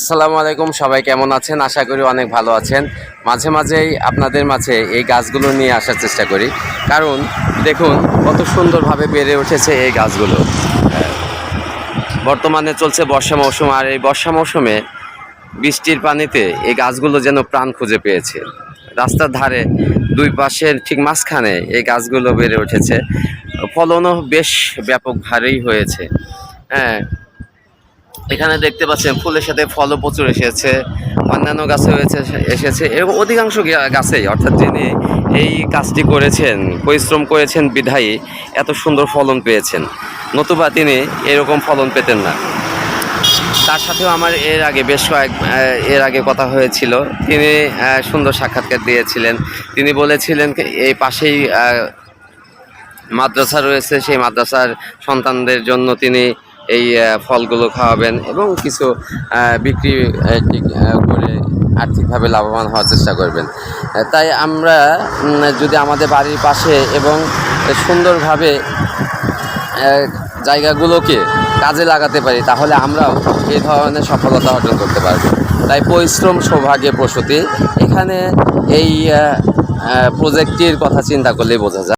আসসালামু আলাইকুম, সবাই কেমন আছেন? আশা করি অনেক ভালো আছেন। মাঝে মাঝেই আপনাদের মাঝে এই গাছগুলো নিয়ে আসার চেষ্টা করি, কারণ দেখুন কত সুন্দরভাবে বেড়ে উঠেছে এই গাছগুলো। বর্তমানে চলছে বর্ষা মৌসুম, আর এই বর্ষা মৌসুমে বৃষ্টির পানিতে এই গাছগুলো যেন প্রাণ খুঁজে পেয়েছে। রাস্তার ধারে দুই পাশের ঠিক মাঝখানে এই গাছগুলো বেড়ে উঠেছে, ফলনও বেশ ব্যাপক ভারেই হয়েছে। হ্যাঁ, এখানে দেখতে পাচ্ছেন ফুলের সাথে ফলও প্রচুর এসেছে, অন্যান্য গাছে এসেছে এবং অধিকাংশ গাছেই, অর্থাৎ যিনি এই কাজটি করেছেন, পরিশ্রম করেছেন বিধায়ী এত সুন্দর ফলন পেয়েছেন, নতুবা তিনি এরকম ফলন পেতেন না। তার সাথেও আমার এর আগে কথা হয়েছিল। তিনি সুন্দর সাক্ষাৎকার দিয়েছিলেন। তিনি বলেছিলেন এই পাশেই মাদ্রাসা রয়েছে, সেই মাদ্রাসার সন্তানদের জন্য তিনি এই ফলগুলো খাওয়াবেন এবং কিছু বিক্রি করে আর্থিকভাবে লাভবান হওয়ার চেষ্টা করবেন। তাই আমরা যদি আমাদের বাড়ির পাশে এবং সুন্দরভাবে জায়গাগুলোকে কাজে লাগাতে পারি, তাহলে আমরাও এই ধরনের সফলতা অর্জন করতে পারব। তাই পরিশ্রম সৌভাগ্যের প্রসূতি। এখানে এই প্রজেক্টটির কথা চিন্তা করলেই বোঝা যায়।